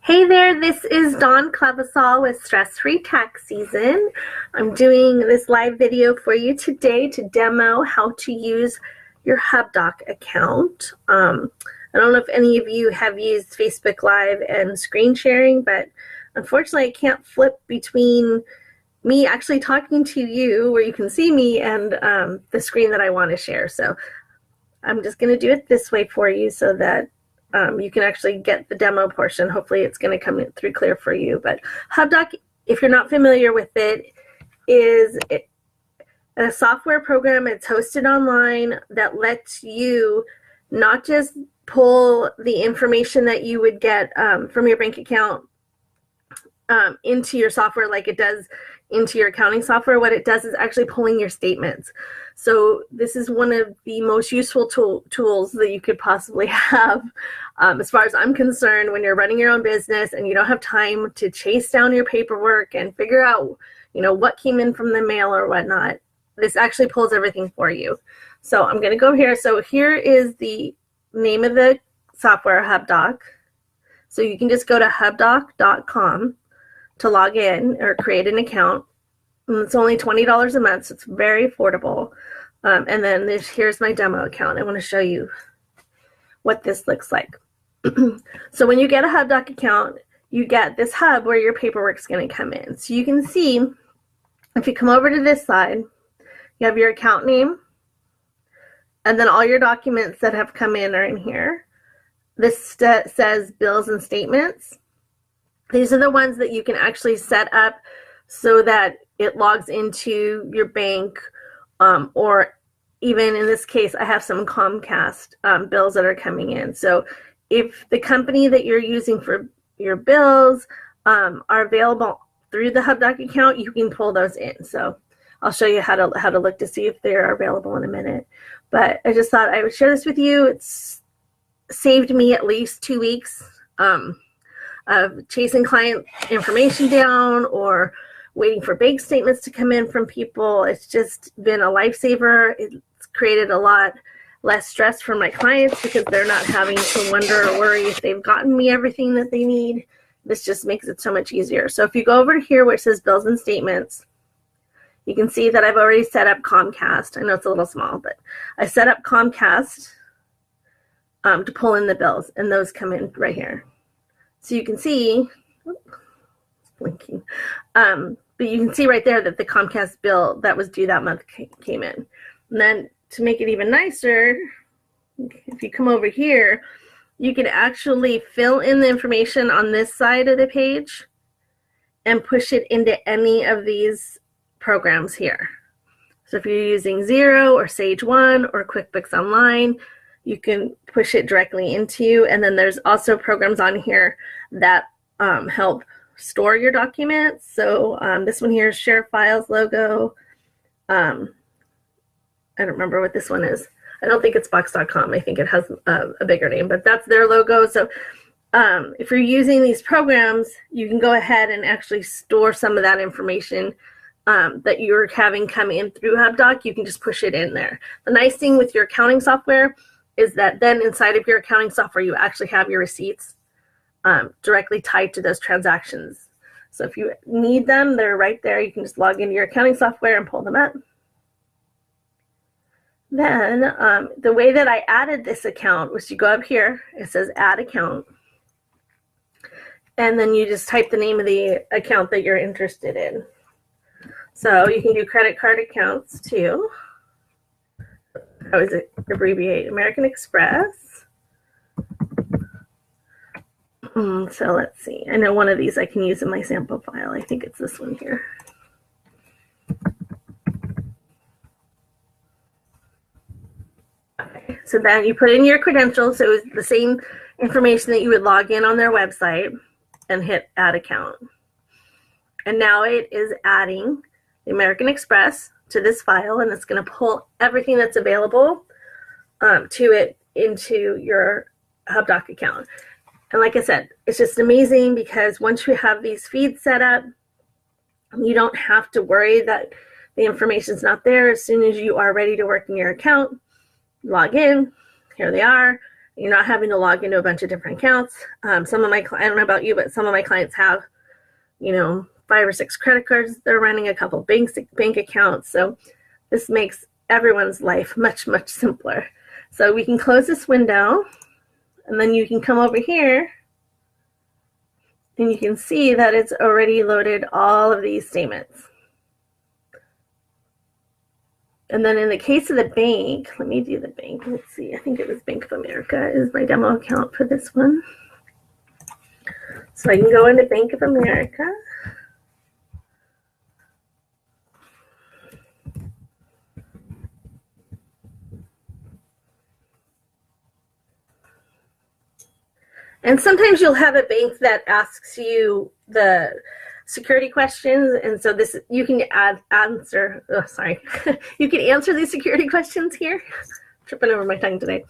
Hey there, this is Dawn Clevisol with Stress Free Tax Season. I'm doing this live video for you today to demo how to use your Hubdoc account. I don't know if any of you have used Facebook Live and screen sharing, but unfortunately I can't flip between me actually talking to you where you can see me and the screen that I want to share. So I'm just going to do it this way for you so that you can actually get the demo portion. Hopefully it's going to come through clear for you. But Hubdoc, if you're not familiar with it, is a software program. It's hosted online that lets you not just pull the information that you would get from your bank account into your software like it does into your accounting software. What it does is actually pulling your statements. So this is one of the most useful tools that you could possibly have as far as I'm concerned when you're running your own business and you don't have time to chase down your paperwork and figure out what came in from the mail or whatnot. This actually pulls everything for you. So I'm going to go here. So here is the name of the software, Hubdoc. So you can just go to hubdoc.com to log in or create an account. And it's only $20 a month, so it's very affordable. And then here's my demo account. I want to show you what this looks like. So when you get a Hubdoc account, you get this hub where your paperwork is going to come in. So you can see, if you come over to this side, you have your account name, and then all your documents that have come in are in here. This says bills and statements. These are the ones that you can actually set up so that it logs into your bank, or even in this case, I have some Comcast bills that are coming in. So if the company that you're using for your bills are available through the Hubdoc account, you can pull those in. So I'll show you how to look to see if they're available in a minute. But I just thought I would share this with you. It's saved me at least 2 weeks of chasing client information down or waiting for bank statements to come in from people. It's just been a lifesaver. It's created a lot less stress for my clients because they're not having to wonder or worry if they've gotten me everything that they need. This just makes it so much easier. So if you go over here where it says bills and statements, you can see that I've already set up Comcast. I know it's a little small, but I set up Comcast to pull in the bills, and those come in right here. So you can see, it's blinking, but you can see right there that the Comcast bill that was due that month came in. And then to make it even nicer, if you come over here, you can actually fill in the information on this side of the page and push it into any of these programs here. So if you're using Xero or Sage 1 or QuickBooks Online, you can push it directly into you. And then there's also programs on here that help store your documents. So this one here is Share Files logo. I don't remember what this one is. I don't think it's Box.com. I think it has a bigger name, but that's their logo. So if you're using these programs, you can go ahead and actually store some of that information that you're having come in through Hubdoc. You can just push it in there. The nice thing with your accounting software is that then inside of your accounting software, you actually have your receipts directly tied to those transactions. So if you need them, they're right there. You can just log into your accounting software and pull them up. Then the way that I added this account was you go up here, it says add account, and then you just type the name of the account that you're interested in. So you can do credit card accounts too. How is it abbreviate? American Express. So let's see. I know one of these I can use in my sample file. I think it's this one here. Okay. So then you put in your credentials. So it's the same information that you would log in on their website and hit add account. And now it is adding the American Express to this file, and it's going to pull everything that's available to it into your Hubdoc account. And like I said, it's just amazing because once you have these feeds set up, you don't have to worry that the information's not there. As soon as you are ready to work in your account, log in, here they are. You're not having to log into a bunch of different accounts. Some of my, I don't know about you, but some of my clients have, 5 or 6 credit cards. They're running a couple bank accounts. So this makes everyone's life much, much simpler. So we can close this window, and then you can come over here and you can see that it's already loaded all of these statements. And then in the case of the bank, let me do the bank. Let's see, I think it was Bank of America is my demo account for this one. So I can go into Bank of America. And sometimes you'll have a bank that asks you the security questions, and so this you can answer. Oh, sorry, you can answer these security questions here. Tripping over my tongue today.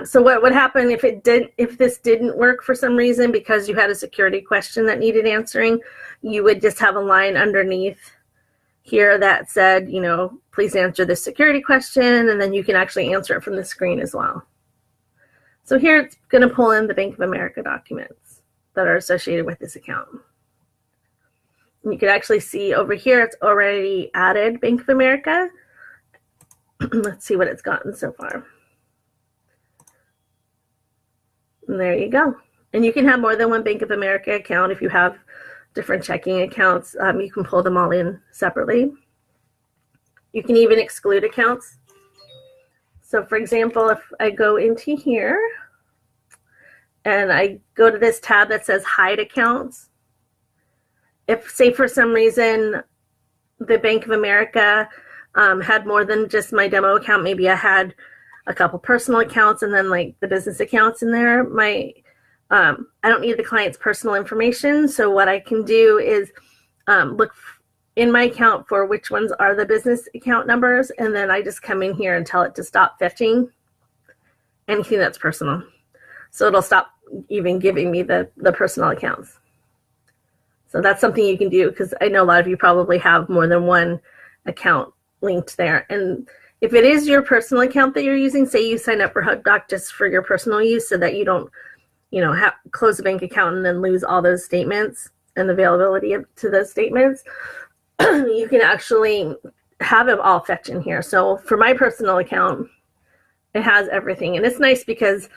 So what would happen if this didn't work for some reason because you had a security question that needed answering? You would just have a line underneath here that said, please answer this security question, and then you can actually answer it from the screen as well. So here it's going to pull in the Bank of America documents that are associated with this account. And you can actually see over here it's already added Bank of America. Let's see what it's gotten so far. And there you go. And you can have more than one Bank of America account if you have different checking accounts. You can pull them all in separately. You can even exclude accounts. So for example, if I go into here and I go to this tab that says hide accounts, if say for some reason the Bank of America had more than just my demo account, maybe I had a couple personal accounts and then like the business accounts in there, I don't need the client's personal information. So what I can do is look in my account for which ones are the business account numbers, and then I just come in here and tell it to stop fetching anything that's personal. So it'll stop even giving me the personal accounts. So that's something you can do, because I know a lot of you probably have more than one account linked there. And if it is your personal account that you're using, say you sign up for Hubdoc just for your personal use so that you don't, close a bank account and then lose all those statements and the availability to those statements, you can actually have it all fetch in here. So for my personal account, it has everything. And it's nice because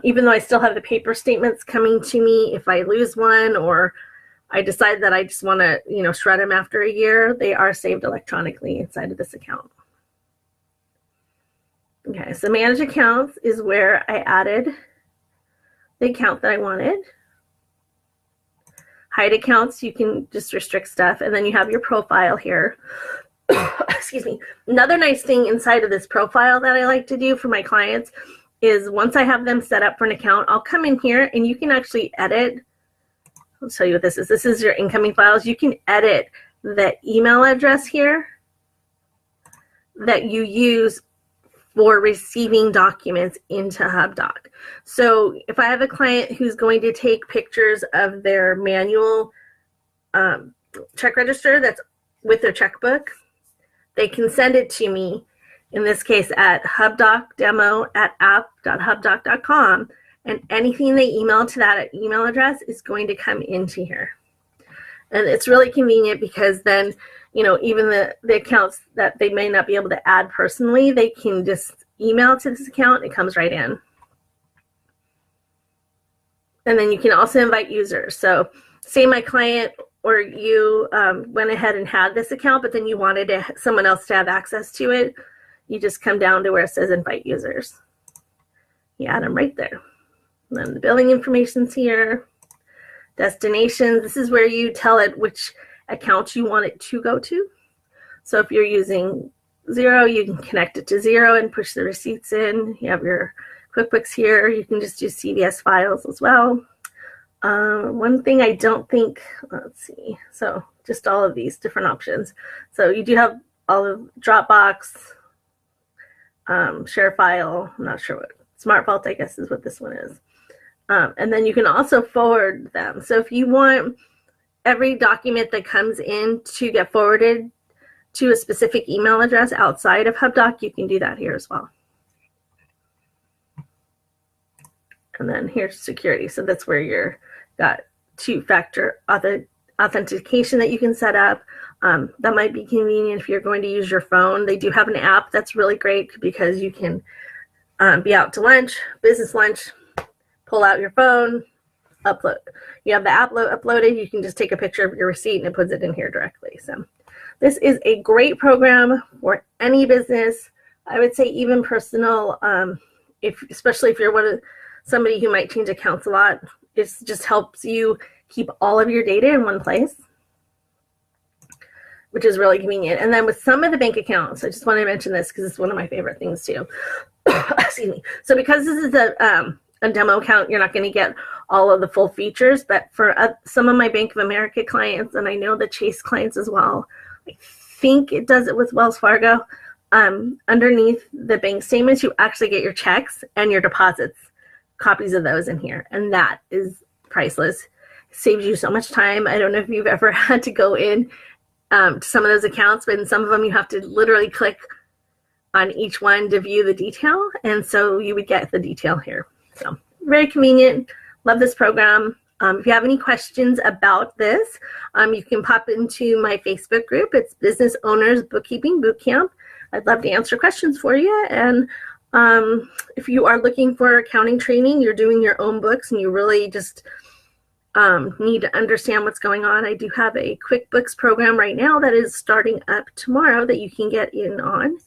even though I still have the paper statements coming to me, if I lose one or I decide that I just want to, shred them after a year, they are saved electronically inside of this account. Okay, so manage accounts is where I added the account that I wanted. Hide accounts, you can just restrict stuff, and then you have your profile here. Excuse me. Another nice thing inside of this profile that I like to do for my clients is once I have them set up for an account, I'll come in here and you can actually edit. I'll show you what this is. This is your incoming files. You can edit the email address here that you use for receiving documents into Hubdoc. So if I have a client who's going to take pictures of their manual check register that's with their checkbook, they can send it to me, in this case at hubdocdemo@app.hubdoc.com, and anything they email to that email address is going to come into here. And it's really convenient because then, even the accounts that they may not be able to add personally, they can just email to this account. It comes right in. And then you can also invite users. So say my client or you went ahead and had this account, but then you wanted someone else to have access to it. You just come down to where it says invite users. You add them right there. And then the billing information's here. Destinations, this is where you tell it which account you want it to go to. So if you're using Xero, you can connect it to Xero and push the receipts in. You have your QuickBooks here. You can just use CVS files as well. One thing I don't think, let's see, so just all of these different options. So you do have all of Dropbox, share file, I'm not sure what, Smart Vault I guess is what this one is. And then you can also forward them. So if you want every document that comes in to get forwarded to a specific email address outside of Hubdoc, you can do that here as well. And then here's security. So that's where you're got two-factor authentication that you can set up. That might be convenient if you're going to use your phone. They do have an app that's really great because you can be out to lunch, business lunch, pull out your phone, upload. You have the app uploaded. You can just take a picture of your receipt and it puts it in here directly. So this is a great program for any business. I would say even personal, especially if you're somebody who might change accounts a lot. It just helps you keep all of your data in one place, which is really convenient. And then with some of the bank accounts, I just want to mention this because it's one of my favorite things too. Excuse me. So because this is a demo account, you're not going to get all of the full features, but for some of my Bank of America clients, and I know the Chase clients as well, I think it does it with Wells Fargo. Underneath the bank statements, you actually get your checks and your deposits, copies of those in here, and that is priceless. It saves you so much time. I don't know if you've ever had to go in to some of those accounts, but in some of them you have to literally click on each one to view the detail, and so you would get the detail here. So very convenient. Love this program. If you have any questions about this, you can pop into my Facebook group. It's Business Owners Bookkeeping Bootcamp. I'd love to answer questions for you. And if you are looking for accounting training, you're doing your own books and you really just need to understand what's going on, I do have a QuickBooks program right now that is starting up tomorrow that you can get in on.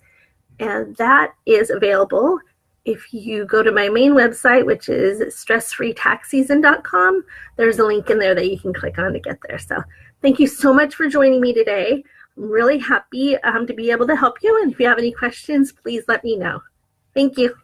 And that is available if you go to my main website, which is stressfreetaxseason.com. There's a link in there that you can click on to get there. So thank you so much for joining me today. I'm really happy to be able to help you. And if you have any questions, please let me know. Thank you.